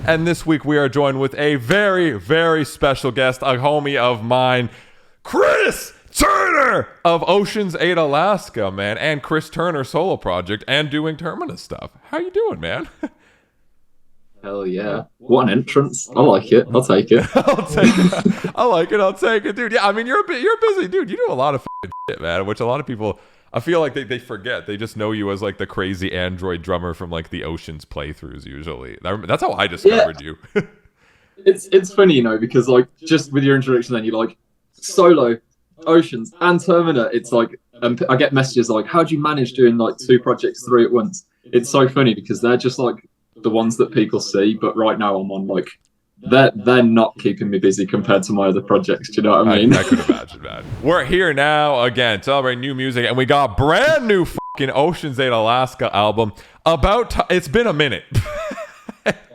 And this week we are joined with a very, very special guest, a homie of mine, Chris Turner of Ocean's 8 Alaska, man, and Chris Turner solo project and doing Terminus stuff. How you doing, man? Hell yeah. What an entrance. I like it. I'll take it. I'll take it. I like it. I'll take it, dude. Yeah, I mean, you're a busy dude. You do a lot of fucking shit, man, which a lot of people, I feel like they forget. They just know you as like the crazy android drummer from like the Oceans playthroughs usually. That's how I discovered you. It's funny, you know, because like just with your introduction then you're like solo, Oceans and Terminator. It's like I get messages like, how do you manage doing like 2 projects 3 at once? It's so funny because they're just like the ones that people see, but right now I'm on like they're not keeping me busy compared to my other projects. Do you know what I mean? I could imagine, man. We're here now again celebrating new music, and we got brand new fucking Ocean's 8 Alaska album. It's been a minute.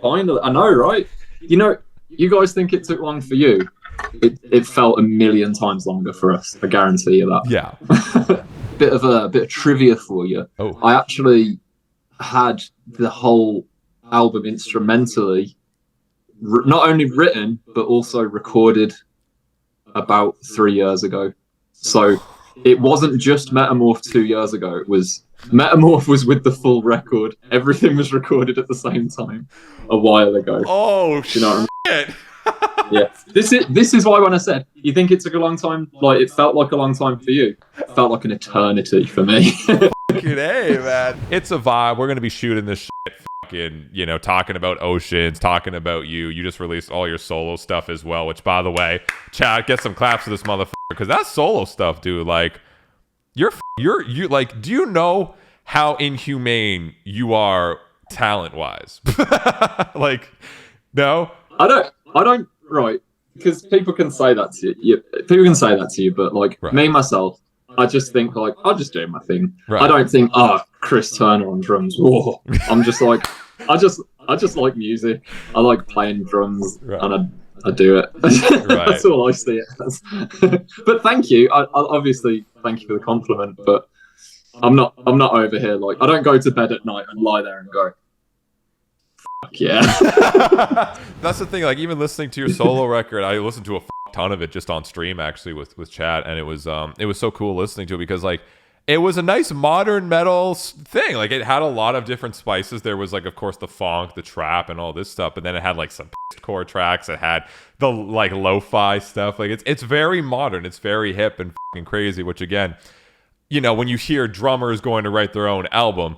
Finally, I know, right? You know, you guys think it took long for you. It felt a million times longer for us. I guarantee you that. Yeah. bit of trivia for you. Oh. I actually had the whole album instrumentally not only written but also recorded about 3 years ago. So it wasn't just Metamorph 2 years ago. It was Metamorph was with the full record. Everything was recorded at the same time a while ago. Oh, you know shit. Yeah. This is why when I said you think it took a long time, like it felt like a long time for you. It felt like an eternity for me. Fucking A, man. It's a vibe. We're gonna be shooting this shit, fucking, you know, talking about Oceans, talking about you. You just released all your solo stuff as well, which, by the way, Chad, get some claps for this motherfucker, because that solo stuff, dude, like, you like, do you know how inhumane you are talent-wise? Like, no? I don't, right, because people can say that to you, but like right. Me myself, I just think like I'll just do my thing. Right. I don't think Chris Turner on drums. Whoa. I'm just like I just like music. I like playing drums, right. And I do it. Right. That's all I see it as. But thank you. I obviously thank you for the compliment, but I'm not over here like I don't go to bed at night and lie there and go, yeah. That's the thing, like even listening to your solo record, I listened to a ton of it just on stream actually with Chad, and it was so cool listening to it because like it was a nice modern metal thing. Like it had a lot of different spices. There was like, of course, the funk, the trap, and all this stuff, but then it had like some core tracks. It had the like lo-fi stuff. Like it's very modern, it's very hip and fucking crazy, which again, you know, when you hear drummers going to write their own album,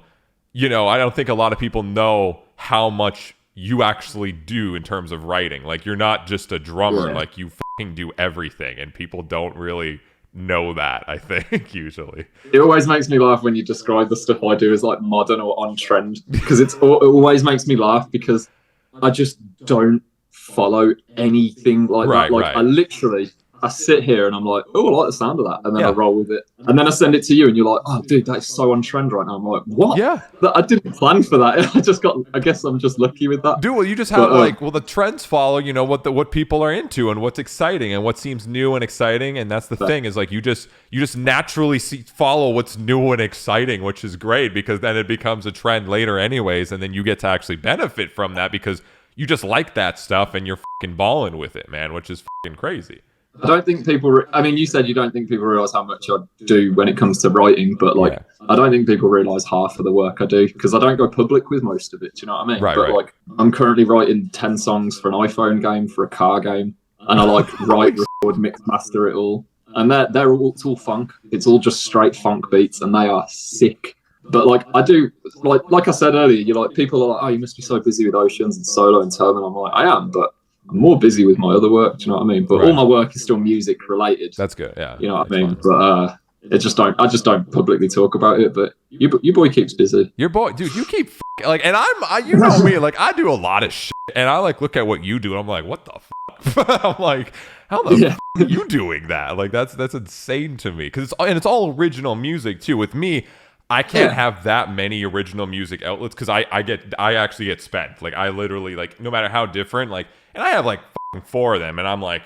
you know, I don't think a lot of people know how much you actually do in terms of writing. Like you're not just a drummer, yeah. Like you fucking do everything, and people don't really know that, I think, usually. It always makes me laugh when you describe the stuff I do as like modern or on trend, because it always makes me laugh because I just don't follow anything like that. Like right. I sit here and I'm like, oh, I like the sound of that. And then I roll with it. And then I send it to you and you're like, oh, dude, that's so on trend right now. I'm like, what? Yeah. I didn't plan for that. I guess I'm just lucky with that. Dude, well, you just have the trends follow, you know, what people are into and what's exciting and what seems new and exciting. And that's the thing is like, you just naturally follow what's new and exciting, which is great because then it becomes a trend later anyways. And then you get to actually benefit from that because you just like that stuff and you're fucking balling with it, man, which is fucking crazy. I don't think people... I mean, you said you don't think people realise how much I do when it comes to writing, but, like, I don't think people realise half of the work I do, because I don't go public with most of it, do you know what I mean? But, like, I'm currently writing 10 songs for an iPhone game, for a car game, and I, like, write, record, mix, master it all. And it's all funk. It's all just straight funk beats, and they are sick. But, like, I do... Like I said earlier, you're like, people are like, oh, you must be so busy with Oceans and solo and Terminal. I'm like, I am, but... I'm more busy with my other work, do you know what I mean? But all my work is still music related. That's good, yeah. You know what I mean? Fun. But I just don't publicly talk about it. But your boy keeps busy. Your boy, dude, you keep like, and you know me, like I do a lot of shit, and I like look at what you do, and I'm like, what the fuck? I'm like, how the fuck are you doing that? Like that's insane to me because it's all original music too. With me, I can't have that many original music outlets because I actually get spent. Like I literally like no matter how different like. And I have like 4 of them, and I'm like,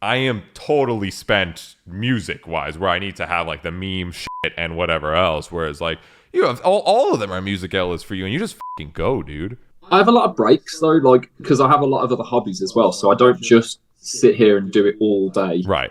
I am totally spent music-wise, where I need to have like the meme shit and whatever else. Whereas like you have all of them are music outlets for you, and you just fucking go, dude. I have a lot of breaks though, like because I have a lot of other hobbies as well. So I don't just sit here and do it all day. Right.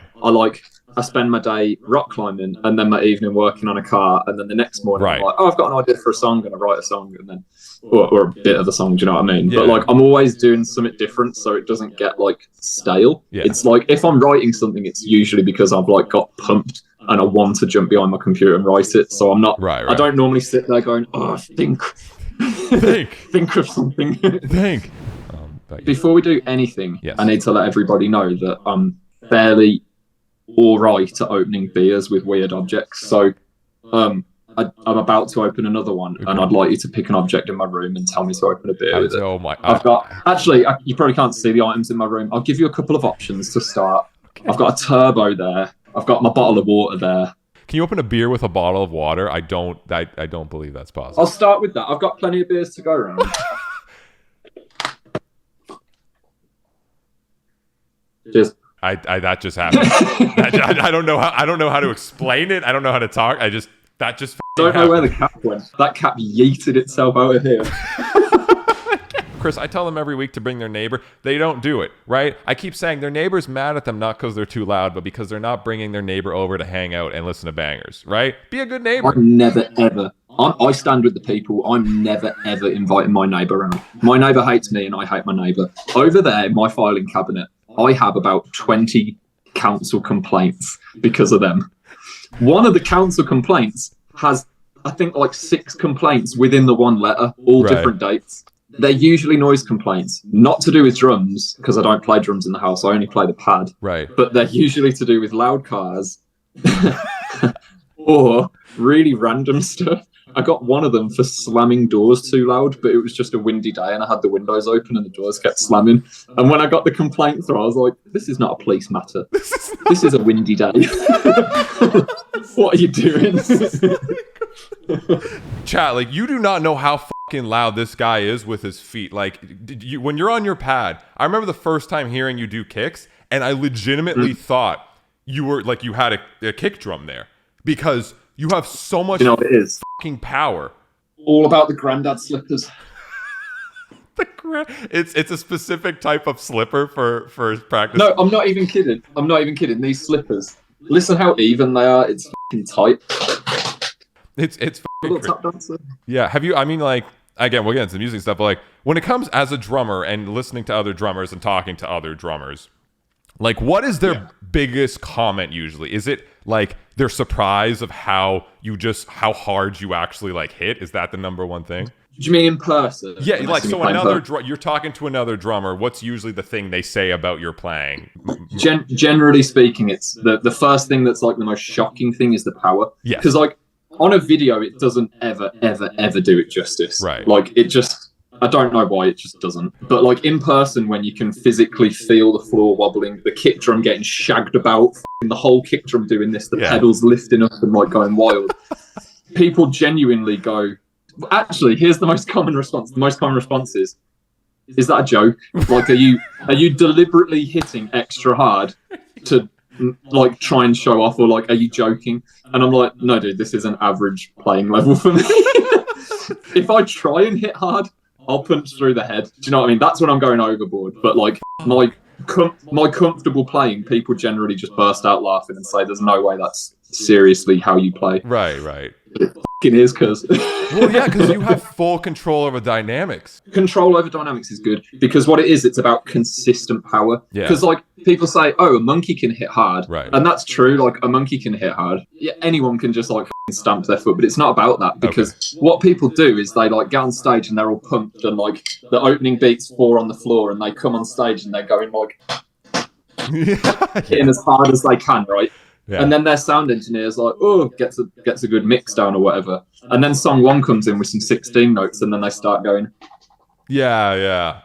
I spend my day rock climbing and then my evening working on a car, and then the next morning I'm like, oh, I've got an idea for a song, and I write a song, and then or a bit of a song. Do you know what I mean? Yeah. But like I'm always doing something different, so it doesn't get like stale. Yeah. It's like if I'm writing something, it's usually because I've like got pumped and I want to jump behind my computer and write it. So I'm not. Right. I don't normally sit there going, oh, think of something. Think. Before we do anything, I need to let everybody know that I'm fairly all right at opening beers with weird objects. So I'm about to open another one, and I'd like you to pick an object in my room and tell me to open a beer with it. Oh my! You probably can't see the items in my room. I'll give you a couple of options to start. Okay. I've got a turbo there. I've got my bottle of water there. Can you open a beer with a bottle of water? I don't believe that's possible. I'll start with that. I've got plenty of beers to go around. Just. That just happened. I don't know how to explain it. I don't know how to talk. That just don't know where the cap went. That cap yeeted itself out of here. Chris, I tell them every week to bring their neighbor. They don't do it, right? I keep saying their neighbor's mad at them not because they're too loud, but because they're not bringing their neighbor over to hang out and listen to bangers, right? Be a good neighbor. I'm never, ever. I stand with the people. I'm never, ever inviting my neighbor around. My neighbor hates me and I hate my neighbor. Over there in my filing cabinet, I have about 20 council complaints because of them. One of the council complaints has, I think, like 6 complaints within the one letter, all different dates. They're usually noise complaints, not to do with drums, because I don't play drums in the house. I only play the pad. Right. But they're usually to do with loud cars or really random stuff. I got one of them for slamming doors too loud, but it was just a windy day and I had the windows open and the doors kept slamming. And when I got the complaint through, I was like, this is not a police matter. This is a windy day. What are you doing? Chat, like, you do not know how fucking loud this guy is with his feet. Like, when you're on your pad, I remember the first time hearing you do kicks, and I legitimately thought you were like you had a kick drum there because you have so much fucking power. All about the granddad slippers. It's a specific type of slipper for practice. No, I'm not even kidding. These slippers. Listen how even they are. It's fucking tight. It's fucking yeah. Have you? I mean, like, again, we'll get into the music stuff, but like when it comes as a drummer and listening to other drummers and talking to other drummers, like, what is their biggest comment usually? Is it like their surprise of how hard you actually like hit? Is that the number one thing? Do you mean in person? Yeah, like, so you're talking to another drummer. What's usually the thing they say about your playing? Generally speaking, it's the first thing that's like the most shocking thing is the power. Yeah. Because like on a video, it doesn't ever do it justice. Right. Like it just, I don't know why it just doesn't. But like in person, when you can physically feel the floor wobbling, the kick drum getting shagged about, the whole kick drum doing this, the pedals lifting up and like going wild, people genuinely go. Actually, here's the most common response. The most common response is that a joke? Like, are you deliberately hitting extra hard to like try and show off, or like, are you joking? And I'm like, no, dude, this is an average playing level for me. If I try and hit hard, I'll punch through the head. Do you know what I mean? That's when I'm going overboard. But like my comfortable playing, people generally just burst out laughing and say, "There's no way that's seriously how you play." Right. It fucking is, cuz. Well, yeah, because you have full control over dynamics. Control over dynamics is good because what it is, it's about consistent power. Yeah. Because like people say, "Oh, a monkey can hit hard," right? And that's true. Like a monkey can hit hard. Yeah, anyone can just like stamp their foot, but it's not about that because what people do is they like get on stage and they're all pumped and like the opening beats 4 on the floor and they come on stage and they're going like hitting as hard as they can, right? Yeah. And then their sound engineer's like, gets a good mix down or whatever. And then song 1 comes in with some 16 notes, and then they start going, yeah.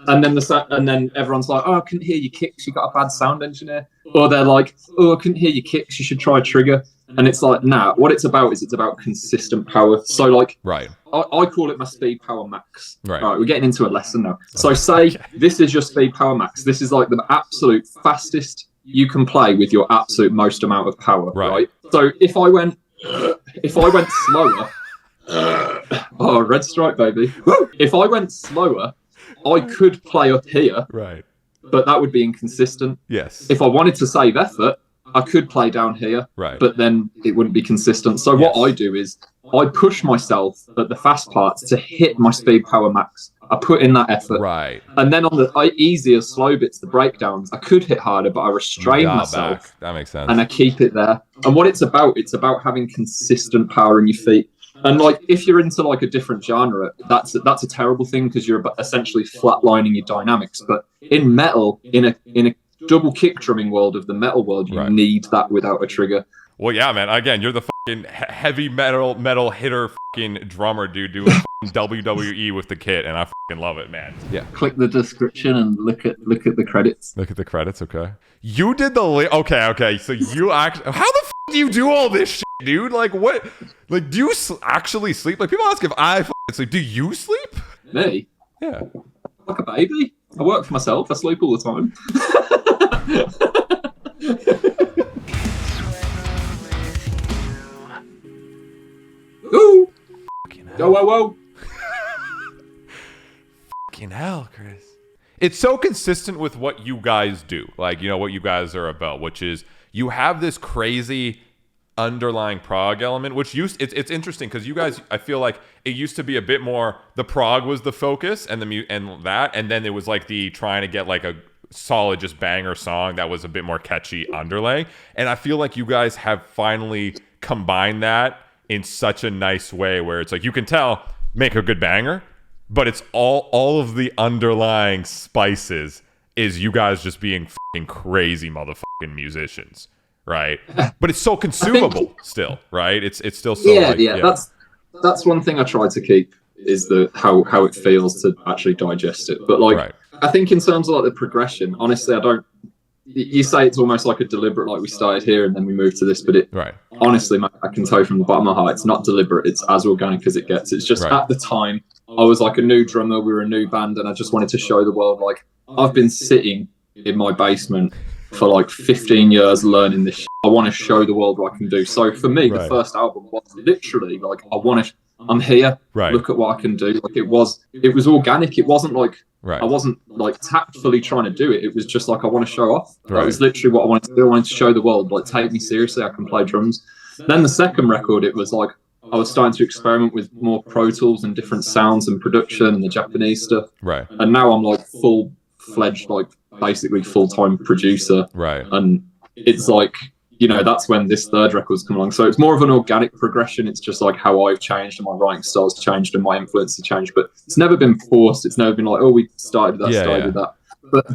And then everyone's like, I couldn't hear your kicks. You got a bad sound engineer. Or they're like, I couldn't hear your kicks. You should try a trigger. And it's like, nah. What it's about is it's about consistent power. So like, right. I call it my speed power max. Right. All right, we're getting into a lesson now. So say this is your speed power max. This is like the absolute fastest you can play with your absolute most amount of power, right? So if I went slower, Oh, red stripe, baby. If I went slower, I could play up here. Right. But that would be inconsistent. Yes. If I wanted to save effort, I could play down here. Right. But then it wouldn't be consistent. So what I do is I push myself at the fast parts to hit my speed power max. I put in that effort. Right. And then on the easier slow bits, the breakdowns, I could hit harder, but I restrain myself. Back. That makes sense. And I keep it there. And what it's about having consistent power in your feet. And like, if you're into like a different genre, that's a terrible thing because you're essentially flatlining your dynamics. But in metal, in a double kick drumming world of the metal world, you need that without a trigger. Well, yeah, man. Again, you're the fucking heavy metal hitter fucking drummer, dude, doing WWE with the kit, and I fucking love it, man. Yeah. Click the description and look at the credits. Look at the credits, okay. You did the okay. So you actually, how the do you do all this shit, dude? Like what? Like do you actually sleep? Like people ask if I sleep. Do you sleep? Me? Yeah. Like a baby. I work for myself. I sleep all the time. Ooh. Whoa. Fucking hell, Chris. It's so consistent with what you guys do. Like, you know, what you guys are about, which is you have this crazy underlying prog element, which it's interesting because you guys, I feel like it used to be a bit more the prog was the focus and and then it was like the trying to get like a solid just banger song that was a bit more catchy underlay. And I feel like you guys have finally combined that in such a nice way where it's like you can tell make a good banger, but it's all of the underlying spices is you guys just being fucking crazy motherfucking musicians, right? But it's so consumable still, right? It's still so that's one thing I try to keep is how it feels to actually digest it. But like I think in terms of like the progression, honestly, I don't. You say it's almost like a deliberate, like we started here and then we moved to this, but honestly, man, I can tell you from the bottom of my heart, it's not deliberate. It's as organic as it gets. It's just at the time, I was like a new drummer, we were a new band, and I just wanted to show the world, like, I've been sitting in my basement for like 15 years learning this shit. I want to show the world what I can do. So for me, the first album was literally like, I'm here, look at what I can do. Like it was organic. It wasn't like, I wasn't like tactfully trying to do it. It was just like, I want to show off. That was literally what I wanted to do. I wanted to show the world, like, take me seriously. I can play drums. Then the second record, it was like, I was starting to experiment with more Pro Tools and different sounds and production and the Japanese stuff. And now I'm like full-fledged, like basically full-time producer. And it's like, you know, that's when this third record's come along. So it's more of an organic progression. It's just like how I've changed and my writing style's changed and my influence has changed. But it's never been forced. It's never been like, oh, we started that, started that.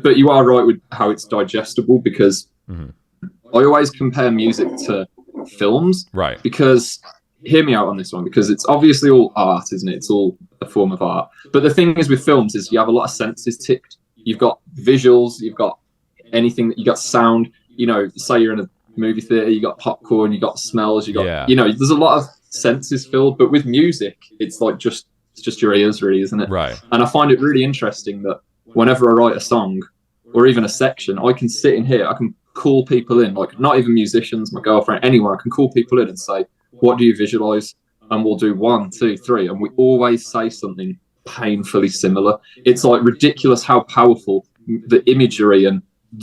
But you are right with how it's digestible because I always compare music to films. Because, hear me out on this one, because it's obviously all art, isn't it? It's all a form of art. But the thing is with films is you have a lot of senses ticked. You've got visuals, you've got anything, that you got sound. You know, say you're in a movie theater, you got popcorn, you got smells, you got you know, there's a lot of senses filled. But with music, it's like it's just your ears, really, isn't it? And I find it really interesting that whenever I write a song or even a section, I can sit in here, I can call people in, like not even musicians, my girlfriend, anyone. I can call people in and say, what do you visualize? And we'll do 1, 2, 3, and we always say something painfully similar. It's like ridiculous how powerful the imagery and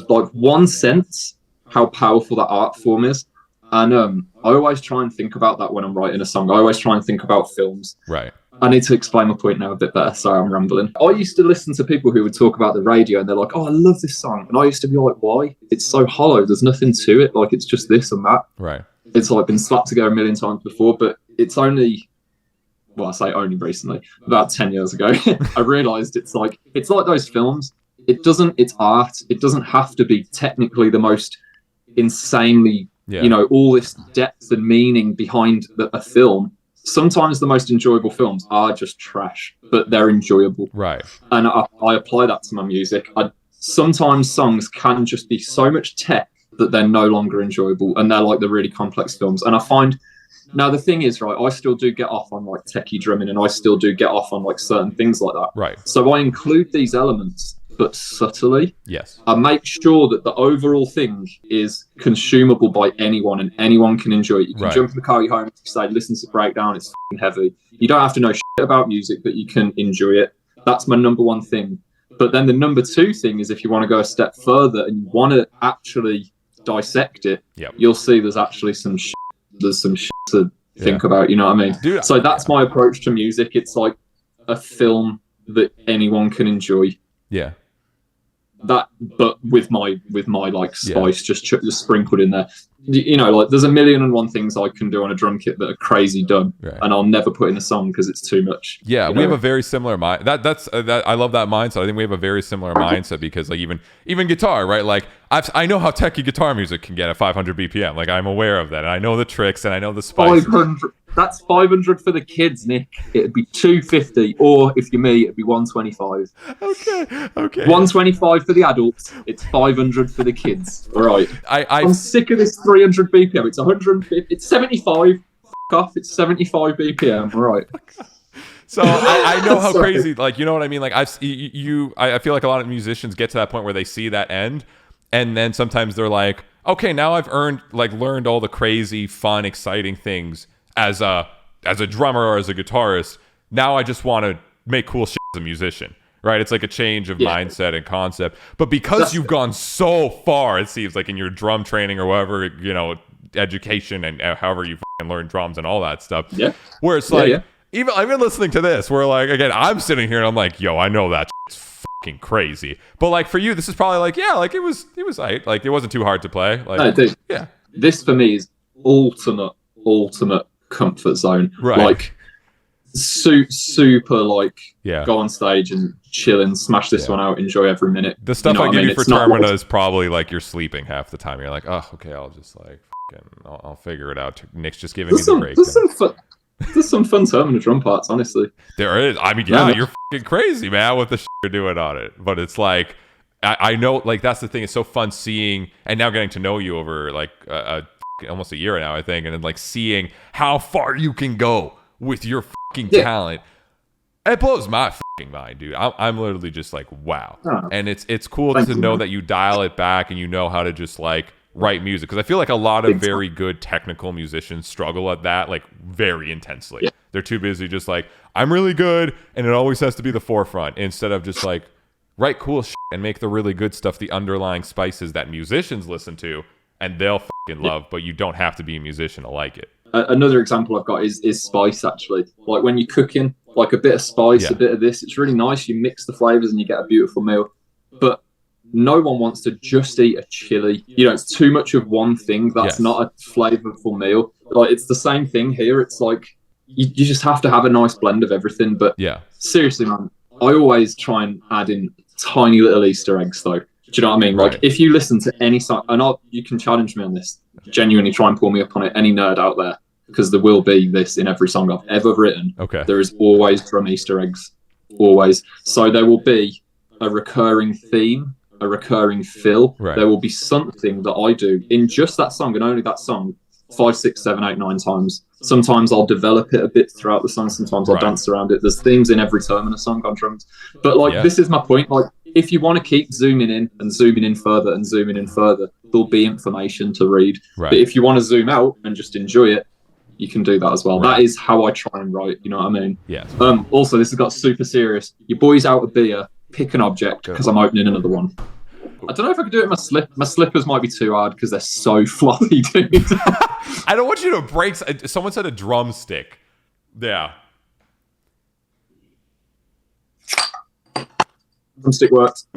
like one sense how powerful that art form is. And I always try and think about that when I'm writing a song. I always try and think about films. I need to explain my point now a bit better. Sorry, I'm rambling. I used to listen to people who would talk about the radio and they're like, oh, I love this song. And I used to be like, why? It's so hollow. There's nothing to it. Like, it's just this and that. It's like been slapped together a million times before, but it's only, well, I say only recently, about 10 years ago, I realized it's like those films. It's art. It doesn't have to be technically the most insanely, you know, all this depth and meaning behind a film. Sometimes the most enjoyable films are just trash, but they're enjoyable. And I apply that to my music. Sometimes songs can just be so much tech that they're no longer enjoyable, and they're like the really complex films. And I find now the thing is, I still do get off on like techie drumming, and I still do get off on like certain things like that. So I include these elements, but subtly. Yes. I make sure that the overall thing is consumable by anyone, and anyone can enjoy it. You can jump in the car, you home, say, listen to Breakdown, it's heavy. You don't have to know shit about music, but you can enjoy it. That's my number one thing. But then the number two thing is, if you want to go a step further and you want to actually dissect it, you'll see there's actually some shit. There's some shit to think about, you know what I mean? Dude, so that's my approach to music. It's like a film that anyone can enjoy. Yeah. That, but with my like spice just sprinkled in there. You know, like there's 1,000,001 things I can do on a drum kit that are crazy dumb, and I'll never put in a song because it's too much. Yeah, we have a very similar mind. That's I love that mindset. I think we have a very similar mindset because like even guitar, right? Like I know how techy guitar music can get at 500 BPM. Like I'm aware of that, and I know the tricks, and I know the spices. 500. That's 500 for the kids, Nick. It'd be 250, or if you're me, it'd be 125. Okay. 125 for the adults. It's 500 for the kids. All right. I'm sick of this 300 BPM. It's 150. It's 75. F off. It's 75 BPM. All right. So I know how crazy. Like, you know what I mean? Like I feel like a lot of musicians get to that point where they see that end, and then sometimes they're like, okay, now I've learned all the crazy, fun, exciting things as a drummer or as a guitarist. Now I just want to make cool shit as a musician, right? It's like a change of mindset and concept. But because you've gone so far, it seems like in your drum training or whatever, you know, education and however you learn drums and all that stuff. Yeah. Where it's like, even I've been listening to this, where like, again, I'm sitting here and I'm like, yo, I know that shit's fucking crazy. But like for you, this is probably like, yeah, like it was like it wasn't too hard to play. Like, no, dude, this for me is ultimate comfort zone. Right. Like super like go on stage and chill and smash this one out, enjoy every minute. The stuff I give you for Termina is probably like you're sleeping half the time. You're like, oh, okay, I'll just like I'll figure it out. Nick's just giving me the break. There's some fun Termina drum parts, honestly. There is. I mean, yeah, you're fucking crazy, man, with the shit you're doing on it. But it's like I know, like that's the thing. It's so fun seeing and now getting to know you over like almost a year now, I think, and then like seeing how far you can go with your fucking talent. It blows my fucking mind, dude. I'm literally just like, wow. And it's cool to know that you dial it back and you know how to just like write music, because I feel like a lot of very good technical musicians struggle at that like very intensely. They're too busy just like, I'm really good and it always has to be the forefront, instead of just like write cool shit and make the really good stuff the underlying spices that musicians listen to and they'll fucking love, but you don't have to be a musician to like it. Another example I've got is spice, actually. Like when you're cooking, like a bit of spice, a bit of this, it's really nice. You mix the flavors and you get a beautiful meal. But no one wants to just eat a chili. You know, it's too much of one thing. That's not a flavorful meal. Like it's the same thing here. It's like you just have to have a nice blend of everything. But seriously, man, I always try and add in tiny little Easter eggs, though. Do you know what I mean? Like, if you listen to any song, and you can challenge me on this, genuinely try and pull me up on it, any nerd out there, because there will be this in every song I've ever written. Okay. There is always drum Easter eggs, always. So there will be a recurring theme, a recurring fill. Right. There will be something that I do in just that song and only that song 5, 6, 7, 8, 9 times. Sometimes I'll develop it a bit throughout the song. Sometimes I'll dance around it. There's themes in every term in a song on drums. But like, this is my point. Like, if you want to keep zooming in and zooming in further and zooming in further, there'll be information to read. Right. But if you want to zoom out and just enjoy it, you can do that as well. Right. That is how I try and write. You know what I mean? Yeah. Also, this has got super serious. Your boy's out of beer. Pick an object, because I'm opening another one. I don't know if I could do it in my slip. My slippers might be too hard because they're so floppy, dude. I don't want you to break. Someone said a drumstick. Yeah. Drumstick works.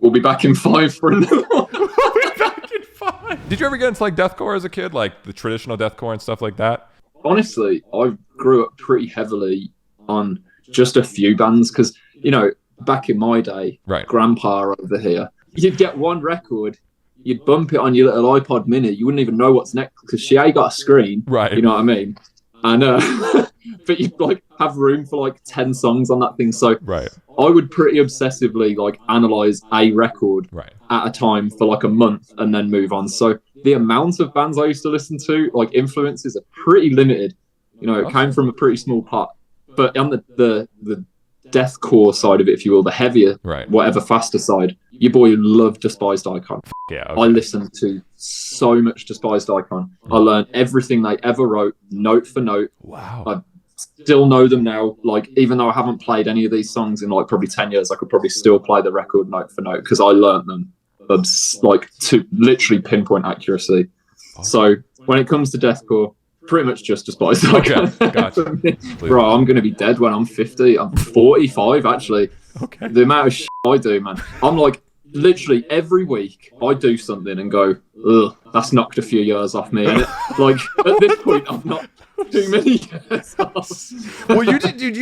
We'll be back in 5 for another one. We'll be back in 5. Did you ever get into like deathcore as a kid, like the traditional deathcore and stuff like that? Honestly, I grew up pretty heavily on just a few bands because, you know, back in my day, Grandpa over here, you'd get one record, you'd bump it on your little iPod mini, you wouldn't even know what's next because she ain't got a screen, you know what I mean? And but you'd like have room for like 10 songs on that thing, so I would pretty obsessively like analyze a record at a time for like a month and then move on. So the amount of bands I used to listen to, like influences, are pretty limited. You know, it came from a pretty small pot, but on the deathcore side of it, if you will, the heavier, whatever faster side, your boy loved Despised Icon. Yeah, okay. I listened to so much Despised Icon. I learned everything they ever wrote, note for note. Wow. I still know them now. Like, even though I haven't played any of these songs in like probably 10 years, I could probably still play the record note for note because I learned them like to literally pinpoint accuracy. Okay. So when it comes to deathcore, pretty much just Despised Icon. Okay, gotcha. Bro, I'm going to be dead when I'm 50. I'm 45 actually. Okay. The amount of shit I do, man. I'm like, literally every week I do something and go, ugh, that's knocked a few years off me. And like at this point, I'm not too many years off. Well, you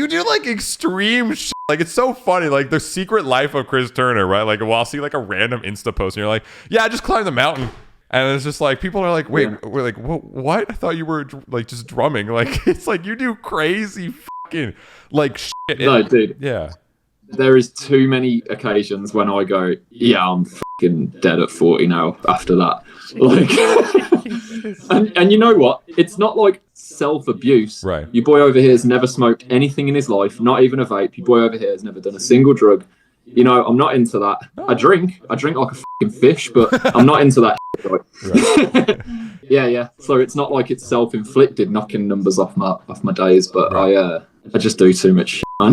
do like extreme shit. Like, it's so funny. Like, the secret life of Chris Turner, right? Like, I'll see like a random Insta post and you're like, yeah, I just climbed the mountain. And it's just like, people are like, wait, we're like, what? I thought you were like just drumming. Like, it's like you do crazy fucking like shit. No, dude. Yeah. There is too many occasions when I go, yeah, I'm fucking dead at 40 now after that. Like, and you know what? It's not like self-abuse. Right. Your boy over here has never smoked anything in his life, not even a vape. Your boy over here has never done a single drug. You know, I'm not into that. I drink like a fucking fish, but I'm not into that shit, right? Yeah. So it's not like it's self-inflicted, knocking numbers off my days, but I just do too much shit, man.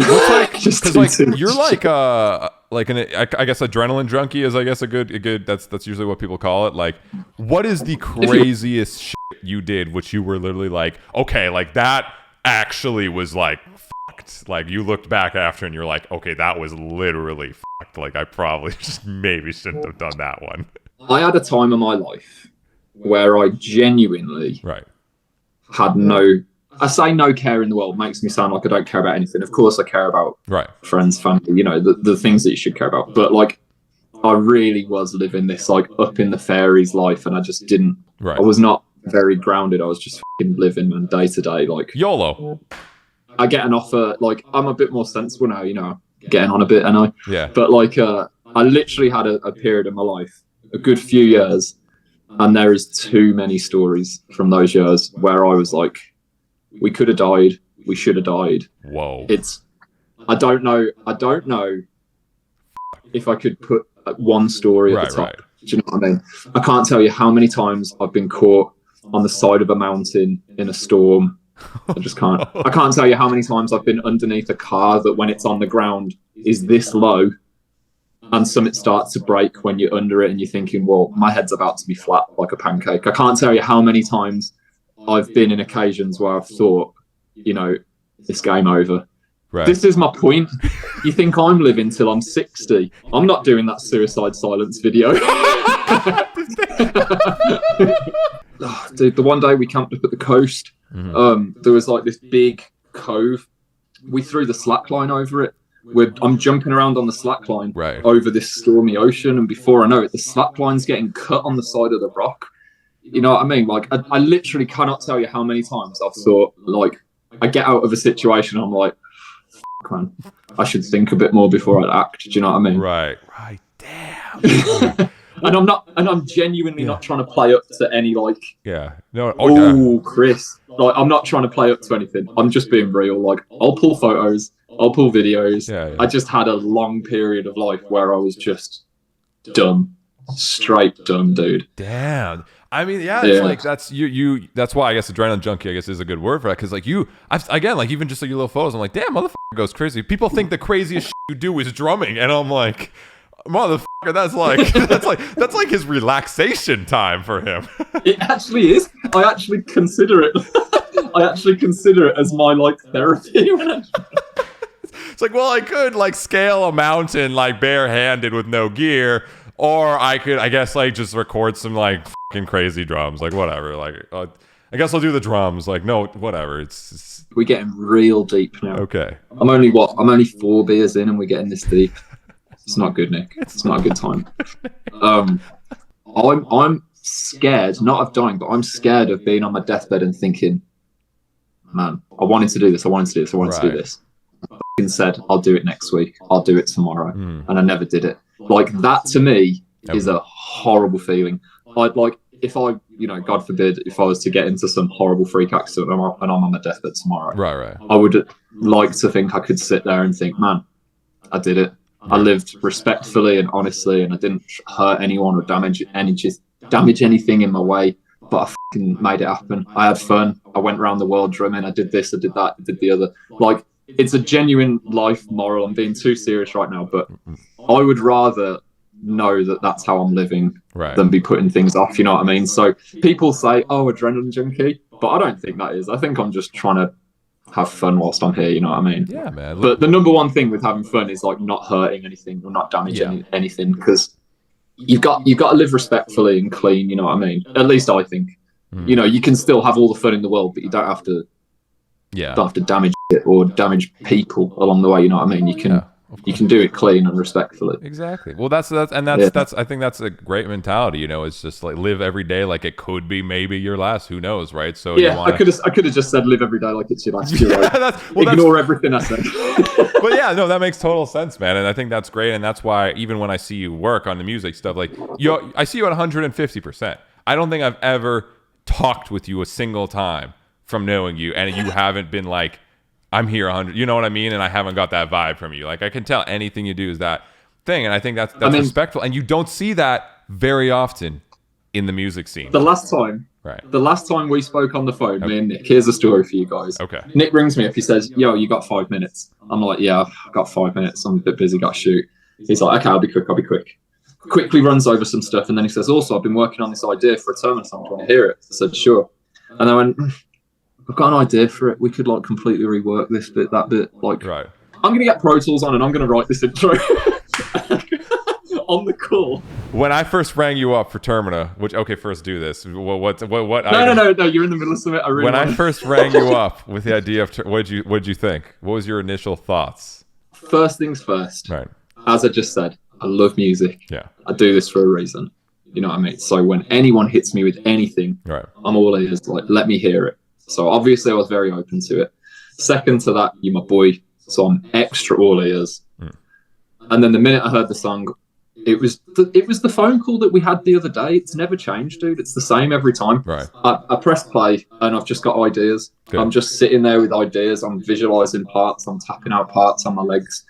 You're like I guess adrenaline junkie is, I guess, a good that's usually what people call it. Like, what is the craziest shit you did, which you were literally like, okay, like that actually was like fucked. Like, you looked back after and you're like, okay, that was literally fucked. Like, I probably just maybe shouldn't have done that one. I had a time in my life where I genuinely had no care in the world. Makes me sound like I don't care about anything. Of course I care about friends, family, you know, the things that you should care about. But like, I really was living this like up in the fairies life, and I just didn't. I was not very grounded. I was just fucking living man, day to day, like YOLO. I get an offer, like I'm a bit more sensible now, you know, getting on a bit, and but like I literally had a period in my life, a good few years, and there is too many stories from those years where I was like, we could have died, we should have died. Whoa. I don't know if I could put one story at the top. Do you know what I mean? I can't tell you how many times I've been caught on the side of a mountain in a storm. I just can't. I can't tell you how many times I've been underneath a car that when it's on the ground is this low, and something starts to break when you're under it and you're thinking, well, my head's about to be flat like a pancake. I can't tell you how many times I've been in occasions where I've thought, you know, this game over. Right. This is my point. You think I'm living till I'm 60? I'm not doing that suicide silence video. Oh, dude, the one day we camped up at the coast, there was like this big cove. We threw the slack line over it. I'm jumping around on the slack line over this stormy ocean, and before I know it, the slack line's getting cut on the side of the rock. You know what I mean? Like, I literally cannot tell you how many times I've thought, like, I get out of a situation, I'm like, fuck, man, I should think a bit more before I act. Do you know what I mean? Right. Damn. And I'm genuinely not trying to play up to any, like, no, Chris. Like, I'm not trying to play up to anything. I'm just being real. Like, I'll pull photos, I'll pull videos. I just had a long period of life where I was just dumb. Straight dumb, dude. Damn. I mean, it's like that's you. That's why I guess adrenaline junkie, I guess, is a good word for that. Because like again, like even just like your little photos, I'm like, damn, motherfucker goes crazy. People think the craziest shit you do is drumming, and I'm like, motherfucker, that's like his relaxation time for him. It actually is. I actually consider it. As my like therapy. It's like, well, I could like scale a mountain like barehanded with no gear. Or I could, I guess, like, just record some, like, fucking crazy drums. Like, whatever. Like, I guess I'll do the drums. Like, no, whatever. It's... We're getting real deep now. Okay. I'm only 4 beers in and we're getting this deep. It's not good, Nick. It's not a good time. I'm scared, not of dying, but I'm scared of being on my deathbed and thinking, man, I wanted to do this. I wanted to do this. I fucking said, I'll do it next week. I'll do it tomorrow. And I never did it. Like, that to me is a horrible feeling. Like, if I you know, God forbid, if I was to get into some horrible freak accident and I'm on my deathbed tomorrow, right, I would like to think I could sit there and think, man, I did it. I lived respectfully and honestly, and I didn't hurt anyone or damage anything in my way, but I fucking made it happen. I had fun. I went around the world drumming. I did this, I did that, I did the other. Like, it's a genuine life moral. I'm being too serious right now, but I would rather know that that's how I'm living than be putting things off, you know what I mean? So people say, oh, adrenaline junkie, but I don't think that is. I think I'm just trying to have fun whilst I'm here, you know what I mean? Yeah, man. But the number one thing with having fun is like not hurting anything or not damaging anything, because you've got to live respectfully and clean, you know what I mean? At least I think. You know, you can still have all the fun in the world, but you don't have to damage it or damage people along the way, you know what I mean? You can do it clean and respectfully. Exactly. Well, that's I think that's a great mentality. You know, it's just like live every day like it could be maybe your last. Who knows, right? So I could have just said live every day like it's your last. Ignore everything I said. But yeah, no, that makes total sense, man. And I think that's great. And that's why even when I see you work on the music stuff, like I see you at 150%. I don't think I've ever talked with you a single time from knowing you, and you haven't been like, I'm here 100, you know what I mean? And I haven't got that vibe from you. Like, I can tell anything you do is that thing. And I think that's respectful. And you don't see that very often in the music scene. The last time we spoke on the phone, me and Nick, here's a story for you guys. Okay. Nick rings me up. He says, yo, you got 5 minutes? I'm like, yeah, I've got 5 minutes. I'm a bit busy, got to shoot. He's like, okay, I'll be quick. Quickly runs over some stuff. And then he says, also, I've been working on this idea for a Terminator song. Do you want to hear it? I said, sure. And I went, I've got an idea for it. We could like completely rework this bit, that bit. Like, I'm going to get Pro Tools on and I'm going to write this intro on the call. When I first rang you up for Termina, which, okay, first do this. What? No, you're in the middle of something. I first rang you up with the idea of, what'd you think? What was your initial thoughts? First things first. Right. As I just said, I love music. Yeah. I do this for a reason. You know what I mean? So when anyone hits me with anything, I'm all ears. Like, let me hear it. So obviously I was very open to it. Second to that, you're my boy, so I'm extra all ears. And then the minute I heard the song, it was the phone call that we had the other day. It's never changed, dude. It's the same every time. Right. I pressed play and I've just got ideas. Good. I'm just sitting there with ideas. I'm visualizing parts. I'm tapping out parts on my legs.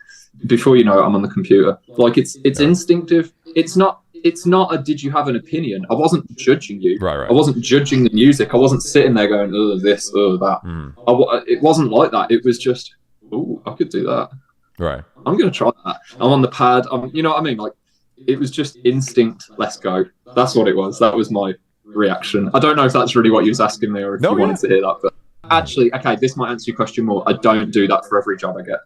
Before you know it, I'm on the computer. Like, it's instinctive. It's not a did you have an opinion? I wasn't judging you. Right. I wasn't judging the music. I wasn't sitting there going, oh, this, oh, that. It wasn't like that. It was just, oh, I could do that. Right. I'm going to try that. I'm on the pad. You know what I mean? Like, it was just instinct. Let's go. That's what it was. That was my reaction. I don't know if that's really what you was asking me or if you wanted to hear that. But actually, okay, this might answer your question more. I don't do that for every job I get.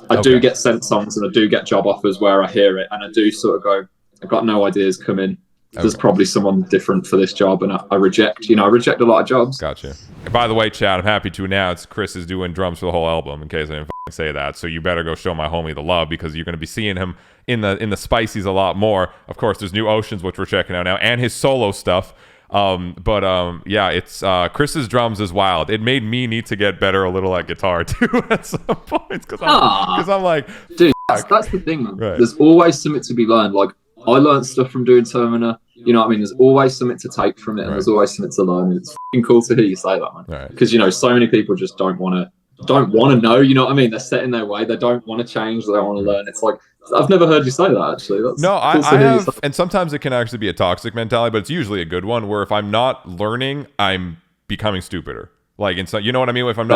I do get sent songs and I do get job offers where I hear it and I do sort of go, I've got no ideas coming. There's probably someone different for this job, and I reject a lot of jobs. Gotcha. And by the way, Chad, I'm happy to announce Chris is doing drums for the whole album, in case I didn't say that. So you better go show my homie the love, because you're going to be seeing him in the Spiceys a lot more. Of course, there's New Oceans, which we're checking out now, and his solo stuff. Yeah, it's Chris's drums is wild. It made me need to get better a little at guitar too at some points, because I'm like, dude, that's the thing, man. Right. There's always something to be learned. Like, I learned stuff from doing Termina. You know what I mean? There's always something to take from it, and there's always something to learn. And it's f***ing cool to hear you say that, man. Because you know, so many people just don't want to know. You know what I mean? They're set in their way. They don't want to change. They don't want to learn. It's like, I've never heard you say that, actually. That's no, cool I have, and sometimes it can actually be a toxic mentality, but it's usually a good one. Where if I'm not learning, I'm becoming stupider. Like, and so, you know what I mean? If I'm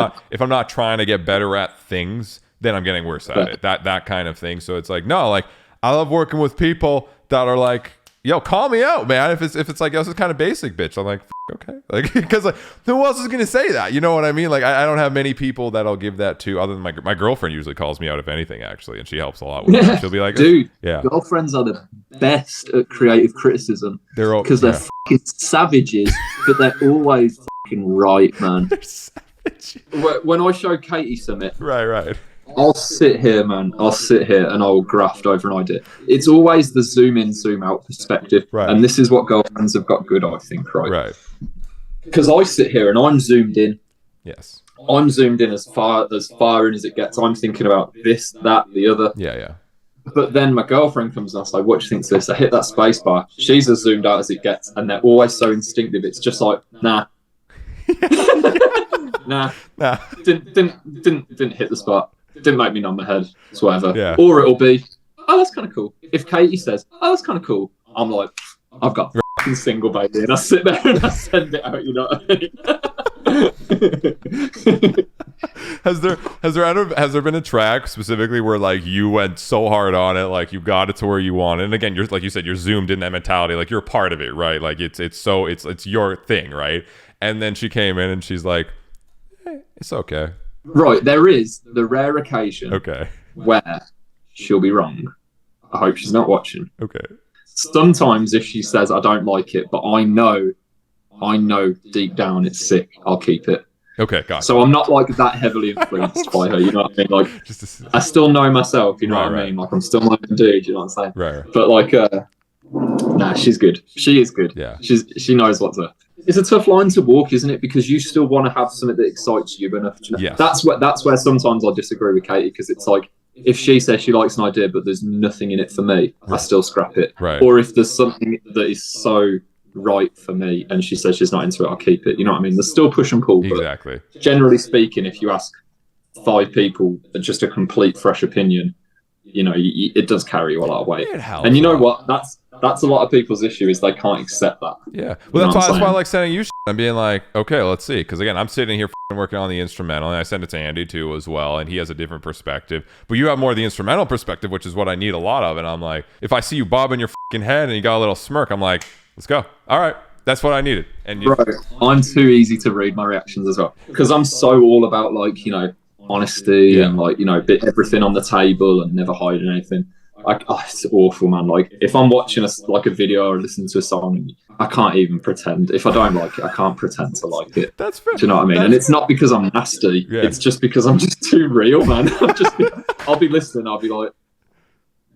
not trying to get better at things, then I'm getting worse at it. That kind of thing. So it's like, no, like, I love working with people that are like, yo, call me out, man. If it's like, this is kind of basic, bitch. I'm like, okay. Like, because like, who else is going to say that? You know what I mean? Like, I don't have many people that I'll give that to, other than my girlfriend usually calls me out, if anything, actually. And she helps a lot with that. She'll be like, dude, girlfriends are the best at creative criticism. Because they're fucking savages, but they're always fucking right, man. They're savages. When I show Katie something. Right. I'll sit here, man. And I'll graft over an idea. It's always the zoom in, zoom out perspective. Right. And this is what girlfriends have got good, I think, right? Because I sit here and I'm zoomed in. Yes. I'm zoomed in as far in as it gets. I'm thinking about this, that, the other. Yeah. But then my girlfriend comes and I was like, what do you think of this? I hit that space bar. She's as zoomed out as it gets, and they're always so instinctive. It's just like, nah. Nah. Didn't hit the spot. Didn't make me nod my head. It's whatever. Yeah. Or it'll be, oh, that's kind of cool. If Katie says, oh, that's kind of cool, I'm like, I've got a single baby, and I sit there and I send it out. You know what I mean? Has there been a track specifically where like you went so hard on it, like you got it to where you want it? And again, you're like you said, you're zoomed in that mentality, like you're a part of it, right? Like it's your thing, right? And then she came in and she's like, it's okay. Right, there is the rare occasion where she'll be wrong. I hope she's not watching. Okay. Sometimes if she says I don't like it, but I know deep down it's sick, I'll keep it. Okay, gotcha. So I'm not like that heavily influenced by her, you know what I mean? Like, I still know myself, you know what I mean? Like, I'm still my own dude, you know what I'm saying? Right. But like, nah, she's good. She is good. Yeah. She knows what's up. It's a tough line to walk, isn't it? Because you still want to have something that excites you enough. Yes. That's where sometimes I disagree with Katie, because it's like, if she says she likes an idea but there's nothing in it for me, I still scrap it. Right. Or if there's something that is so right for me and she says she's not into it, I'll keep it. You know what I mean? There's still push and pull. Exactly. But generally speaking, if you ask 5 people just a complete fresh opinion, you know, it does carry you a lot of weight. And you know what? That's a lot of people's issue, is they can't accept that. Yeah. Well, that's why I like sending you shit and being like, okay, let's see. Because again, I'm sitting here working on the instrumental, and I send it to Andy too as well, and he has a different perspective. But you have more of the instrumental perspective, which is what I need a lot of. And I'm like, if I see you bobbing your head and you got a little smirk, I'm like, let's go. All right. That's what I needed. And right. I'm too easy to read my reactions as well, because I'm so all about, like, you know, honesty and, like, you know, everything on the table and never hiding anything. It's awful, man. Like, if I'm watching a video or listening to a song, I can't even pretend. If I don't like it, I can't pretend to like it. That's fair. Do you know what I mean? And it's not because I'm nasty. Yeah. It's just because I'm just too real, man. I'll be listening. I'll be like,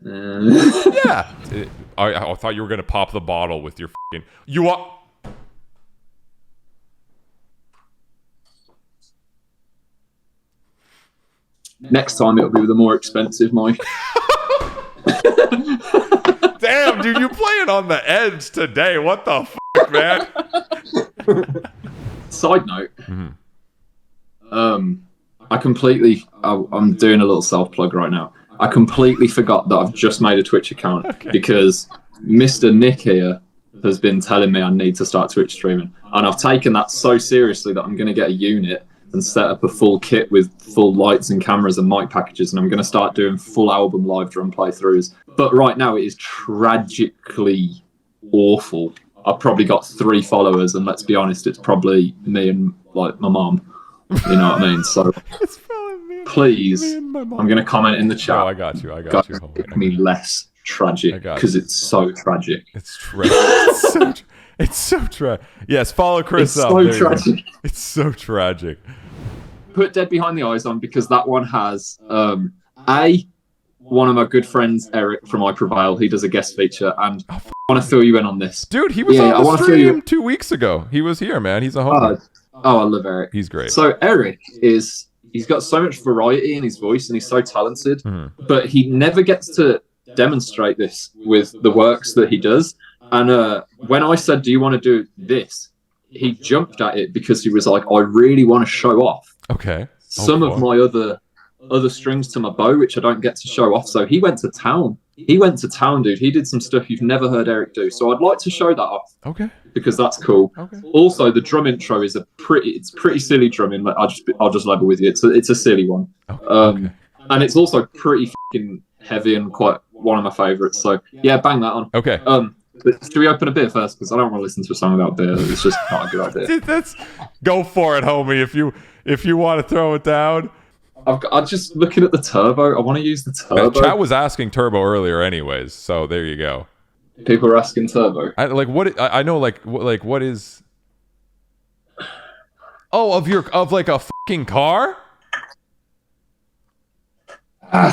yeah. I thought you were gonna pop the bottle with your you are. Next time it'll be with a more expensive mic. Damn, dude, you playing on the edge today. What the man? Side note. I'm doing a little self-plug right now. I completely forgot that I've just made a Twitch account because Mr. Nick here has been telling me I need to start Twitch streaming. And I've taken that so seriously that I'm going to get a unit and set up a full kit with full lights and cameras and mic packages, and I'm going to start doing full album live drum playthroughs. But right now it is tragically awful. I've probably got 3 followers, and let's be honest, it's probably me and, like, my mom. You know what I mean? So please, I'm going to comment in the chat. Oh, I got you. Make me less tragic, because it's so tragic. It's tragic. It's so tragic. Yes, follow Chris up. It's so tragic. It's so tragic. Put Dead Behind the Eyes on, because that one has one of my good friends, Eric from I Prevail. He does a guest feature, and I want to fill you in on this. Dude, he was on the stream 2 weeks ago. He was here, man. He's a homie. I love Eric. He's great. So Eric he's got so much variety in his voice, and he's so talented, but he never gets to demonstrate this with the works that he does. And when I said, do you want to do this? He jumped at it because he was like, I really want to show off some of my other strings to my bow, which I don't get to show off. So he went to town. Dude. He did some stuff you've never heard Eric do. So I'd like to show that off. Okay. Because that's cool. Okay. Also, the drum intro is pretty silly drumming. Like, I'll just level with you. It's a silly one. Okay. And it's also pretty fucking heavy and quite one of my favorites. So yeah, bang that on. Okay. But should we open a beer first? Because I don't want to listen to a song about beer. It's just not a good idea. Dude, go for it, homie. If you want to throw it down. I'm just looking at the turbo. I want to use the turbo. Chat was asking turbo earlier, anyways. So there you go. People are asking turbo. I know what is? Oh, of like a fucking car.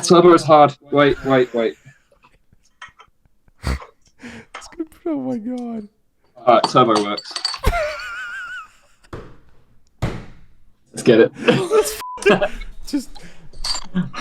Turbo is hard. Wait. Oh my god. Alright, turbo works. Let's get it. Just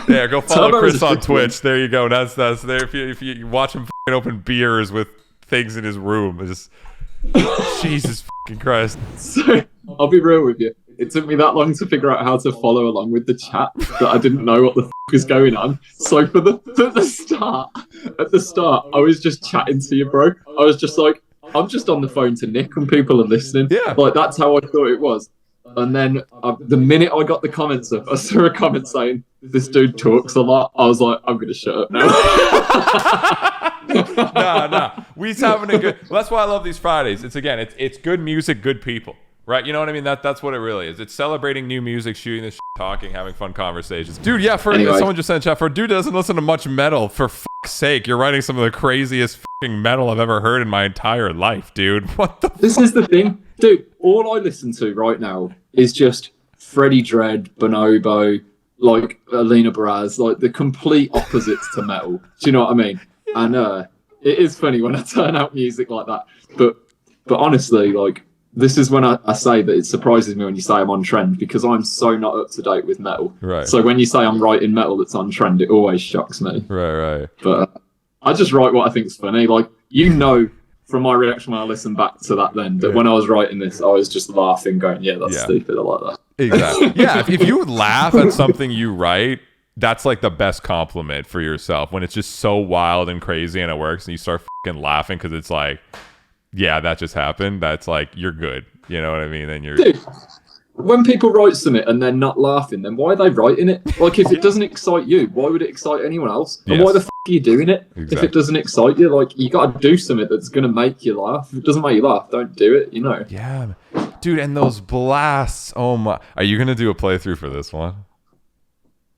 Yeah, go follow Chris on Twitch. There you go. That's there. If you watch him fucking open beers with things in his room, it's just Jesus fucking Christ. So I'll be real with you. It took me that long to figure out how to follow along with the chat that I didn't know what the was going on. So at the start, I was just chatting to you, bro. I was just like, I'm just on the phone to Nick and people are listening. Yeah. Like, that's how I thought it was. And then the minute I got the comments up, I saw a comment saying, this dude talks a lot. I was like, I'm going to shut up now. Nah. We's having a good... Well, that's why I love these Fridays. It's good music, good people. Right, you know what I mean? That's what it really is. It's celebrating new music, shooting the shit, talking, having fun conversations. Dude, yeah, someone just sent chat, for a dude that doesn't listen to much metal, for fuck's sake, you're writing some of the craziest fucking metal I've ever heard in my entire life, dude. What the This is the thing. Dude, all I listen to right now is just Freddie Dredd, Bonobo, like Alina Baraz, like the complete opposites to metal. Do you know what I mean? And it is funny when I turn out music like that. But honestly, like, this is when I say that it surprises me when you say I'm on trend, because I'm so not up to date with metal. Right. So when you say I'm writing metal that's on trend, it always shocks me. Right. But I just write what I think's funny. Like, you know, from my reaction when I listen back to that then, that when I was writing this, I was just laughing, going, yeah, that's stupid. I like that. Exactly. Yeah, if you laugh at something you write, that's like the best compliment for yourself, when it's just so wild and crazy and it works and you start fucking laughing because it's like, yeah, that just happened. That's like, you're good. You know what I mean? Then you're... Dude, when people write something and they're not laughing, then why are they writing it? Like, if it doesn't excite you, why would it excite anyone else? And why the f*** are you doing it? Exactly. If it doesn't excite you, like, you got to do something that's going to make you laugh. If it doesn't make you laugh, don't do it, you know? Yeah. Dude, and those blasts. Oh my. Are you going to do a playthrough for this one?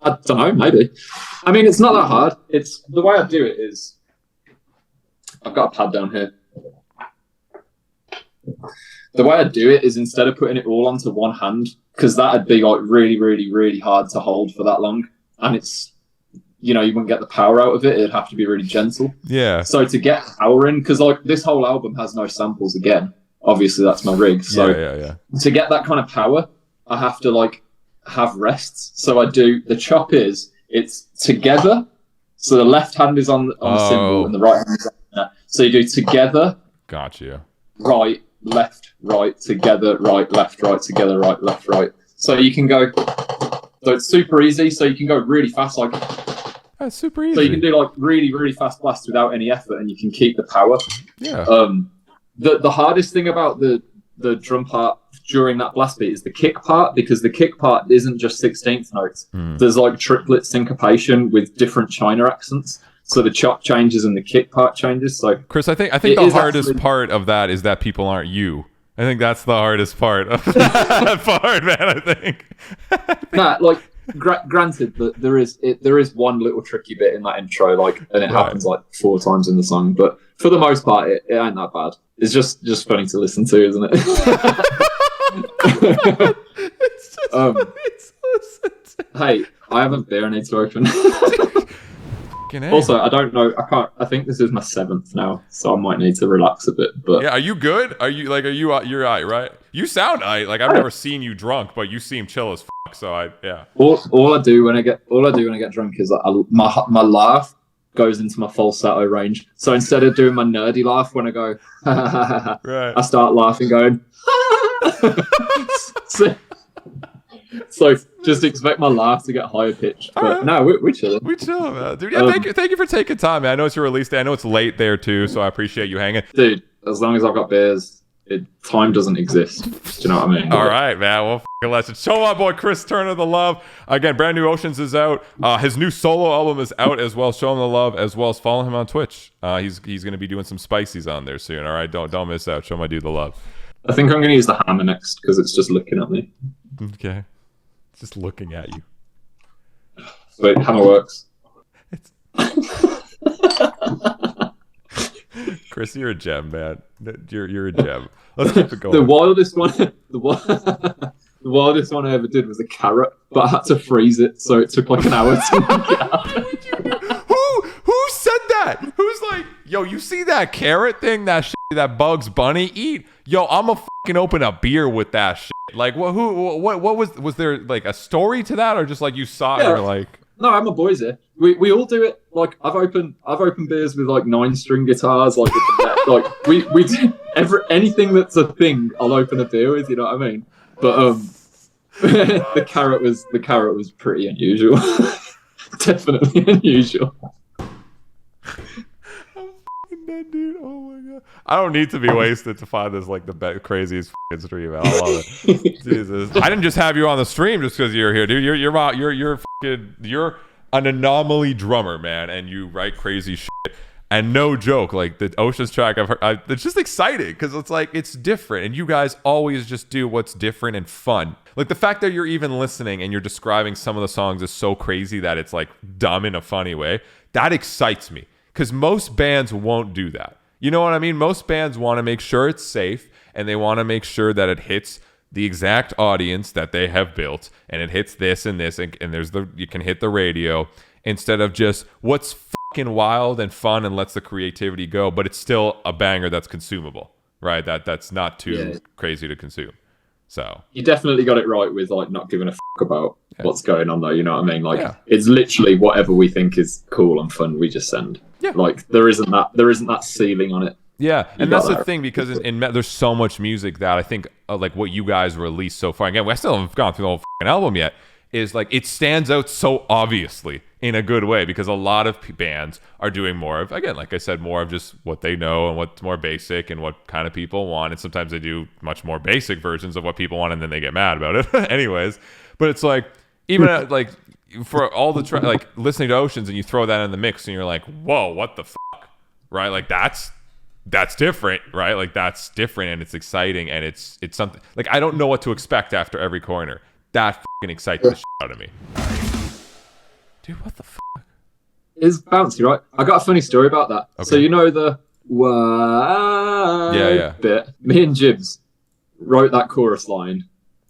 I don't know, maybe. I mean, it's not that hard. It's the way I do it is, I've got a pad down here. The way I do it is, instead of putting it all onto one hand, because that'd be like really, really, really hard to hold for that long, and it's, you know, you wouldn't get the power out of it. It'd have to be really gentle. Yeah. So to get power in, because like this whole album has no samples again. Obviously, that's my rig. So yeah. To get that kind of power, I have to like have rests. So I do, the chop is, it's together. So the left hand is on the cymbal and the right hand is on there. So you do together. Got you. Right, left, right, together, right, left, right, together, right, left, right. So you can go, so it's super easy. So you can go really fast, like, that's super easy. So you can do like really, really fast blasts without any effort, and you can keep the power. Yeah. The hardest thing about the drum part during that blast beat is the kick part, because the kick part isn't just 16th notes. There's like triplet syncopation with different China accents. So the chop changes and the kick part changes. So Chris, I think the hardest part of that is that people aren't you. I think that's the hardest part of that part, man. I think. Nah, like granted that there is one little tricky bit in that intro, like, and it happens like 4 times in the song. But for the most part, it ain't that bad. It's just funny to listen to, isn't it? It's just funny to listen to. Hey, I have a beer I need to open. Also, I don't know. I think this is my 7th now, so I might need to relax a bit. But yeah, are you good? You're all right? You sound all right. Like, I've never seen you drunk, but you seem chill as fuck. So yeah. All I do when I get drunk is like my laugh goes into my falsetto range. So instead of doing my nerdy laugh when I go, right, I start laughing, going. So just expect my laugh to get higher pitched. But no, we're chilling. We chill, man. Dude, yeah, thank you for taking time, man. I know it's your release day. I know it's late there too, so I appreciate you hanging. Dude, as long as I've got beers, time doesn't exist. Do you know what I mean? All right, man. Well, let's show my boy Chris Turner the love. Again, Brand New Oceans is out. His new solo album is out as well. Show him the love, as well as follow him on Twitch. He's going to be doing some spices on there soon. All right, don't miss out. Show my dude the love. I think I'm going to use the hammer next because it's just looking at me. Okay. Just looking at you. Wait, hammer works. Chris, you're a gem, man. You're a gem. Let's keep it going. The wildest one I ever did was a carrot, but I had to freeze it, so it took like an hour to make it out. Who said that? Who's like, yo, you see that carrot thing, that shit that Bugs Bunny eat? Yo, I'ma fucking open a beer with that shit. Like, what was there like a story to that, or just like you saw it, or like? No, I'm a boys here. We all do it. Like I've opened beers with like 9-string guitars, like with the net. Like we do anything that's a thing. I'll open a beer with. You know what I mean? But the carrot was pretty unusual. Definitely unusual. Dead, dude. Oh my god! I don't need to be wasted to find this like the craziest stream. Man. I love it. Jesus, I didn't just have you on the stream just because you're here, dude. You're an anomaly drummer, man, and you write crazy shit. And no joke, like the Oceans track I've heard, it's just exciting because it's like it's different, and you guys always just do what's different and fun. Like the fact that you're even listening and you're describing some of the songs is so crazy that it's like dumb in a funny way. That excites me. Because most bands won't do that. You know what I mean? Most bands want to make sure it's safe, and they want to make sure that it hits the exact audience that they have built, and it hits this and this, and you can hit the radio, instead of just what's fucking wild and fun and lets the creativity go, but it's still a banger that's consumable, right? That's not too crazy to consume. So you definitely got it right with like not giving a fuck about what's going on though. You know what I mean? Like it's literally whatever we think is cool and fun, we just send. Yeah. Like there isn't that ceiling on it. Yeah, and that's the thing, because in there's so much music that I think like what you guys released so far. Again, I still haven't gone through the whole fucking album yet. Is like it stands out so obviously in a good way, because a lot of bands are doing more of, again, like I said, more of just what they know and what's more basic and what kind of people want. And sometimes they do much more basic versions of what people want, and then they get mad about it. Anyways, but it's like even like for all the like listening to Oceans, and you throw that in the mix, and you're like, whoa, what the fuck, right? Like that's different, right? Like that's different, and it's exciting, and it's something like I don't know what to expect after every corner. That fucking excites the shit out of me. Dude, what the fuck? It's bouncy, right? I got a funny story about that. Okay. So you know the bit? Me and Jibs wrote that chorus line,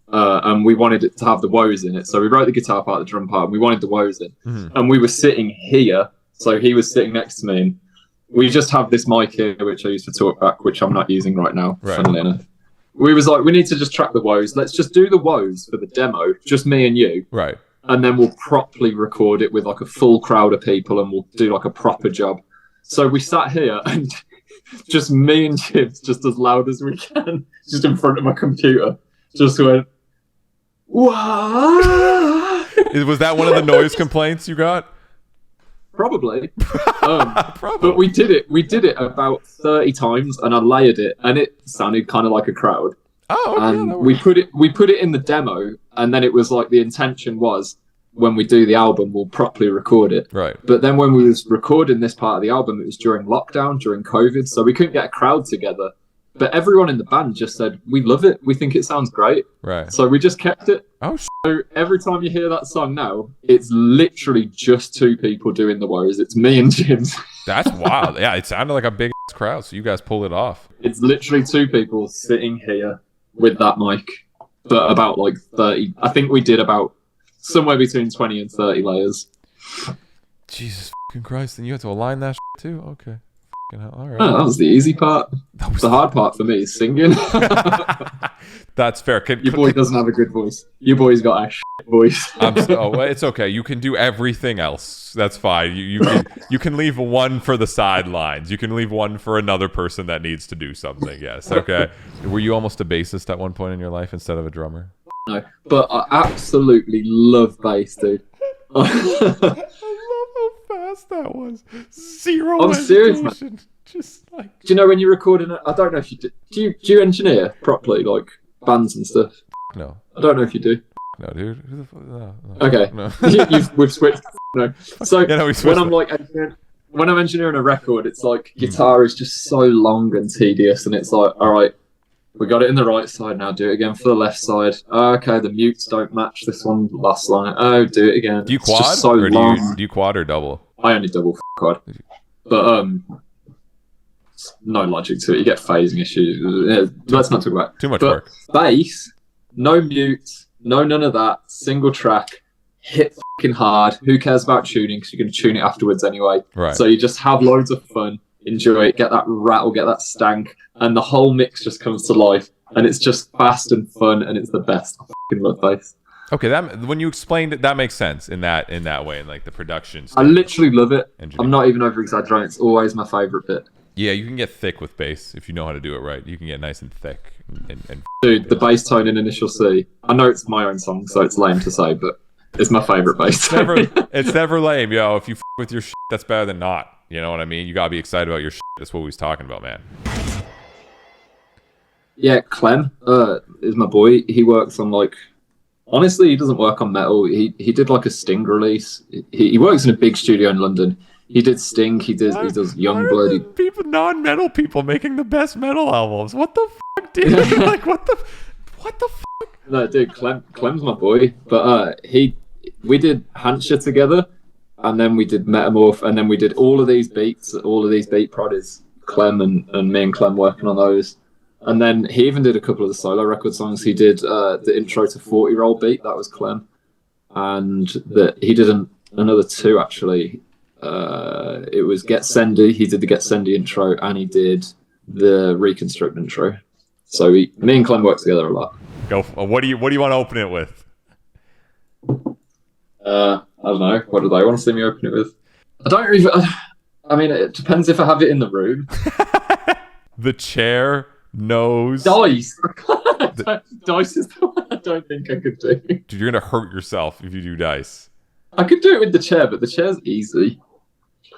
and we wanted it to have the woes in it. So we wrote the guitar part, the drum part, and we wanted the woes in. Mm-hmm. And we were sitting here, so he was sitting next to me, and we just have this mic here, which I use for talk back, which I'm not using right now, funnily enough. We was like, we need to just track the woes. Let's just do the woes for the demo, just me and you. Right. And then we'll properly record it with like a full crowd of people, and we'll do like a proper job. So we sat here and just me and Jibs, just as loud as we can, just in front of my computer, just went, "Wah!" Was that one of the noise complaints you got? Probably. But we did it about 30 times, and I layered it, and it sounded kind of like a crowd. Oh, okay, and we put it in the demo, and then it was like the intention was when we do the album, we'll properly record it. Right. But then when we was recording this part of the album, it was during lockdown, during COVID, so we couldn't get a crowd together. But everyone in the band just said, we love it. We think it sounds great. Right. So we just kept it. Oh, So every time you hear that song now, it's literally just two people doing the woes. It's me and Jibs. That's wild. Yeah, it sounded like a big crowd, so you guys pulled it off. It's literally two people sitting here with that mic, but about like 30. I think we did about somewhere between 20 and 30 layers. Jesus fucking Christ. And you had to align that too? Okay. All right. Oh, that was the easy part. The hard part for me is singing. That's fair. Your boy doesn't have a good voice. Your boy's got a shit voice. Well, it's okay. You can do everything else. That's fine. You can leave one for the sidelines. You can leave one for another person that needs to do something. Yes. Okay. Were you almost a bassist at one point in your life instead of a drummer? No, but I absolutely love bass, dude. Fast that was. Zero. I'm serious, man. Just like, do you know when you're recording it? I don't know if you do. Do you engineer properly, like bands and stuff? No. I don't know if you do. No, dude. Who the fuck? No. Okay. No. We've switched. No. So when I'm like when I'm engineering a record, it's like guitar is just so long and tedious, and it's like, all right, we got it in the right side now. Do it again for the left side. Okay, the mutes don't match this one last line. Oh, do it again. Do you quad or do you quad or double? I only double quad, but no logic to it. You get phasing issues. Let's not talk about too much work. Bass, no mutes, no none of that. Single track, hit fucking hard. Who cares about tuning? Because you're going to tune it afterwards anyway. Right. So you just have loads of fun, enjoy it, get that rattle, get that stank, and the whole mix just comes to life. And it's just fast and fun, and it's the best. I fucking love bass. Okay, that when you explained it, that makes sense in that way, in like the production. I literally love it. I'm not even over exaggerating. It's always my favorite bit. Yeah, you can get thick with bass if you know how to do it right. You can get nice and thick. And dude, the bass tone in Initial C. I know it's my own song, so it's lame to say, but it's my favorite bass tone. It's never lame, yo. If you with your shit, that's better than not. You know what I mean? You gotta be excited about your shit. That's what we was talking about, man. Yeah, Clem is my boy. He works on like. Honestly, he doesn't work on metal. He did like a Sting release. He works in a big studio in London. He did Sting. He does Youngblood. People, non-metal people making the best metal albums. What the fuck, dude? Like what the fuck? No, dude, Clem's my boy. But we did Hansha together, and then we did Metamorph, and then we did all of these beat prodies. Clem and me and Clem working on those. And then he even did a couple of the solo record songs. He did the intro to 40-Year-Old Beat. That was Clem. And he did another two, actually. It was Get Sendy. He did the Get Sendy intro, and he did the Reconstruct intro. So me and Clem work together a lot. Go. What do you want to open it with? I don't know. What do they want to see me open it with? I mean, it depends if I have it in the room. The chair. Nose. Dice. Dice is the one I don't think I could do. Dude, you're gonna hurt yourself if you do dice. I could do it with the chair, but the chair's easy.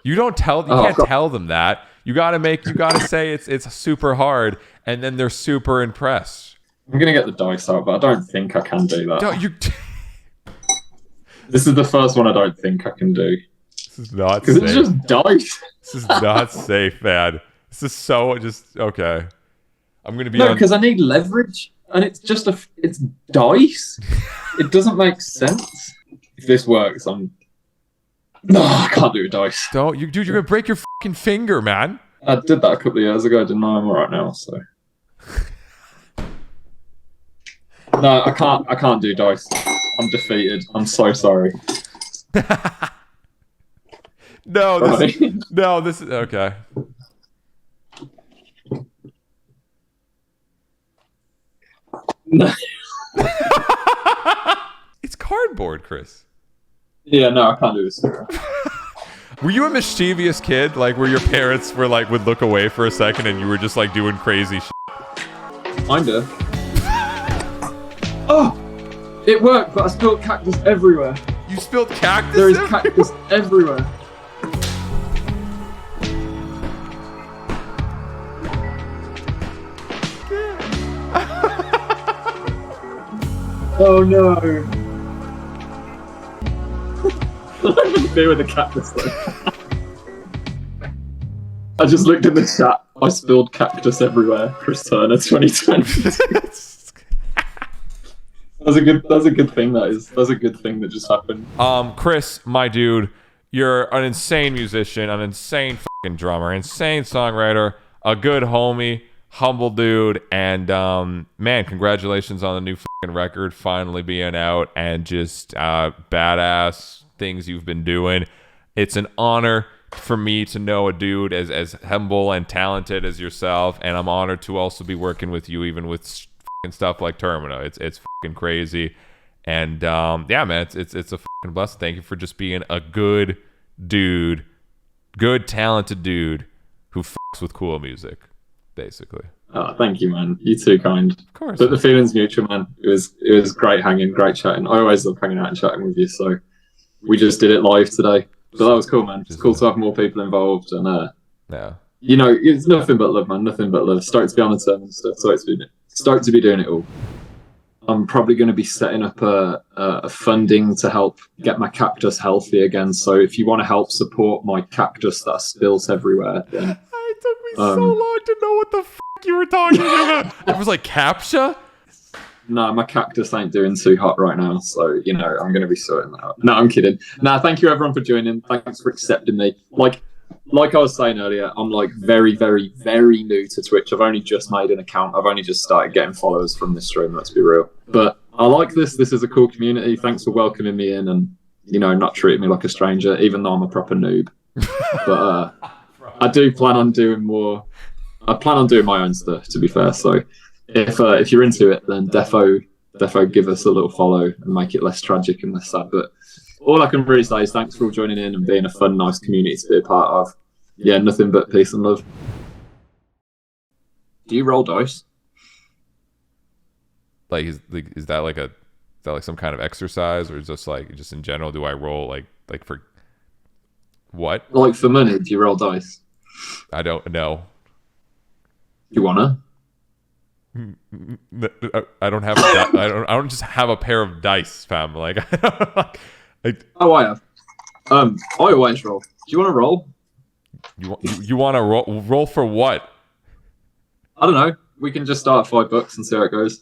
You can't tell them that. You gotta say it's super hard, and then they're super impressed. I'm gonna get the dice out, but I don't think I can do that. Don't you? This is the first one I don't think I can do. This is not safe. Because it's just dice. This is not safe, man. This is so just okay. I'm gonna be because I need leverage, and it's dice. It doesn't make sense. If this works, I can't do dice. Dude, you're gonna break your fucking finger, man. I did that a couple of years ago. I didn't know I'm alright now, so. No, I can't do dice. I'm defeated. I'm so sorry. This is okay. No. It's cardboard, Chris. Yeah, no, I can't do this. Were you a mischievous kid, like where your parents were like would look away for a second and you were just like doing crazy shit? Kinda. Oh, it worked, but I spilled cactus everywhere. You spilled cactus? There is cactus everywhere. Oh no! I'm gonna be with the cactus though. I just looked in the chat. I spilled cactus everywhere. Chris Turner 2020. That's a good thing. That's a good thing that just happened. Chris, my dude, you're an insane musician, an insane fucking drummer, insane songwriter, a good homie, humble dude, and man, congratulations on the new fucking record finally being out, and just badass things you've been doing. It's an honor for me to know a dude as humble and talented as yourself, and I'm honored to also be working with you, even with fucking stuff like Termina. It's fucking crazy, and yeah, man, it's a fucking blessing. Thank you for just being a good dude, good talented dude who fucks with cool music. Basically. Oh, thank you, man. You too kind. Of course. But the feeling's mutual, man. It was great hanging, great chatting. I always love hanging out and chatting with you, so we just did it live today. But that was cool, man. It's cool to have more people involved, and yeah. You know, it's nothing but love, man. Nothing but love. Stoked to be on the term and stuff. Stoked to be doing it all. I'm probably going to be setting up a funding to help get my cactus healthy again. So if you want to help support my cactus that spills everywhere, then it took me so long to know what the fuck you were talking about. It was like CAPTCHA? No, my cactus ain't doing too hot right now, so, you know, I'm going to be sorting that out. No, I'm kidding. No, thank you, everyone, for joining. Thanks for accepting me. Like I was saying earlier, I'm, like, very, very, very new to Twitch. I've only just made an account. I've only just started getting followers from this stream, let's be real. But I like this. This is a cool community. Thanks for welcoming me in and, you know, not treating me like a stranger, even though I'm a proper noob. But I do plan on doing more. I plan on doing my own stuff, to be fair. So if you're into it, then defo defo give us a little follow and make it less tragic and less sad. But all I can really say is thanks for all joining in and being a fun, nice community to be a part of. Yeah, nothing but peace and love. Do you roll dice? Like, is that like some kind of exercise, or is just like just in general? Do I roll like for what? Like for money, do you roll dice? I don't know. Do you wanna? I don't have. I don't just have a pair of dice, fam. Like, oh, I have. I always roll. Do you want to roll? You want to roll for what? I don't know. We can just start at $5 and see how it goes.